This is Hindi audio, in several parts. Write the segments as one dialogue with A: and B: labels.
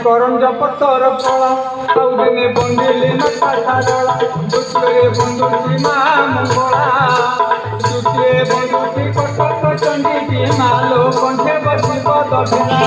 A: करंज पतर कला आउ दिने बंदिली नटा सादला दुतिरे बंदुची मा मंगला दुतिरे बंदुची कटक चंडी मालो कंठे बसी दक्षिणा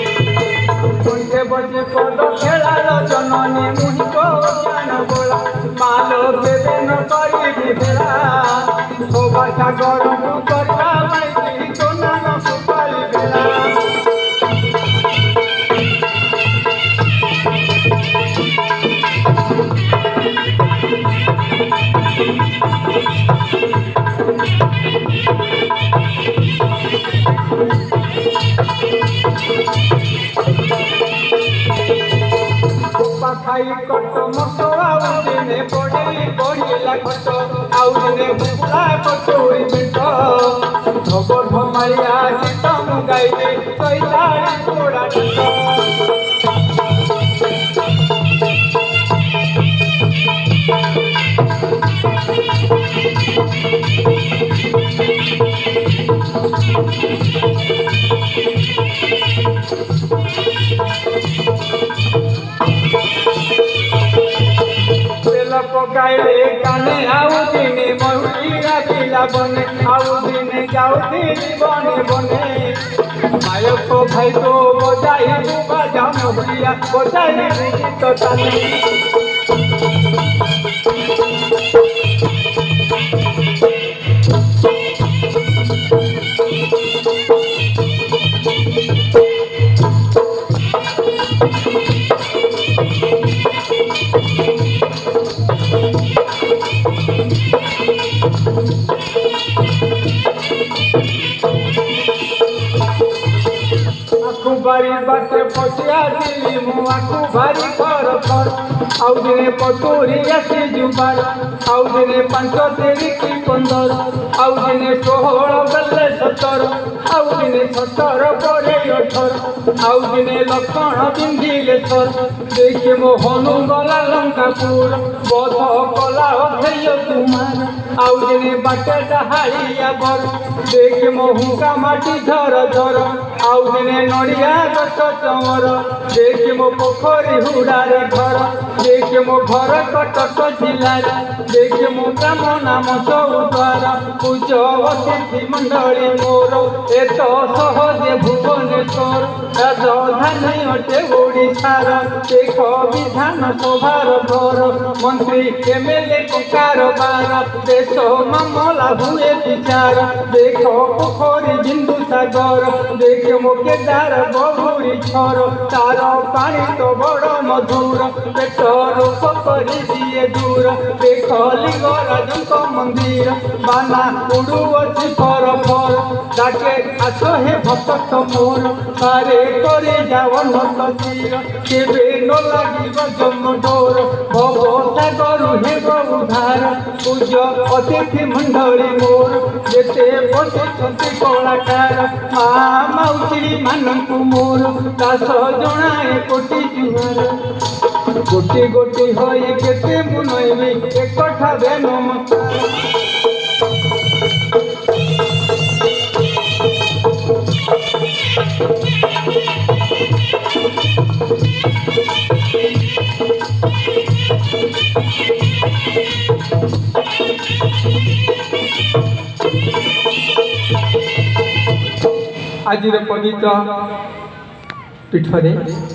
A: कंठे बसी पद खेलाल जननी मुहि को ज्ञान बोला मालो देवे न करी भेला शोभा सागर करवा माई तो नाम सुपारी बेला खाई कट मट आउ दिने बढ़िला कट आउ दिने बुला कटोरी बेट ढब ढमाइया शीतम गाइले चैताड़ी पोड़ा पकाइले काने आउ दिने महुलिया पिला बने आउ दिने जाउथिली बने बने मायक भाई तो बजाई बाजा महुलिया बजाई गीत ताने बारी बाटे पटिया दिली मुआकू भारी कर कर आउ दिने पटोरी आसी जुबार आउ दिने 5 तेरी की 15 आउ दिने 16 गले 17 आउ दिने 17 परे 18 आउ दिने लक्षण बिंदिले सर देखे मो हनु गला लंकापुर बध कला अथय कुमार आउ दिने बाटे डहाड़िया बर देखे मो हुका माटी झर झर आउ दिने नड़िया गछ चमर देखे मो पोखरी हुड़ारे घर देखे मो घर कटक जिलार देखे मो ग्राम नाम चौद्वार पूज अतिथि मंडली मोर एत सहजे भुवनेश्वर राजधानी अटे ओडिशार देख विधान सभार घर मंत्री एमएलए को कारबार देश मामला हुए विचार देख पोखरी बिंदु सागर देखे मो केदार बहुरी छर तार पानी तो बड़ मधुर पेट रोक कर दिए दूर देख लिंगराज मंदिर बाना उड़ुअछि फर फर डाके आस हे भक्त मोर सारे करे जावन तीर केबे न लागिब जम डोर भव सागर हे उधार पूज अतिथि मंडली मोर जेते बसिछन्ति कलाकार मा माउसी मानकु मोर दास जनाए कोटि जुहार गोटी गोटी होई केते मुनैबी एकठा बे नमस्कार आज पवित्र पीठरे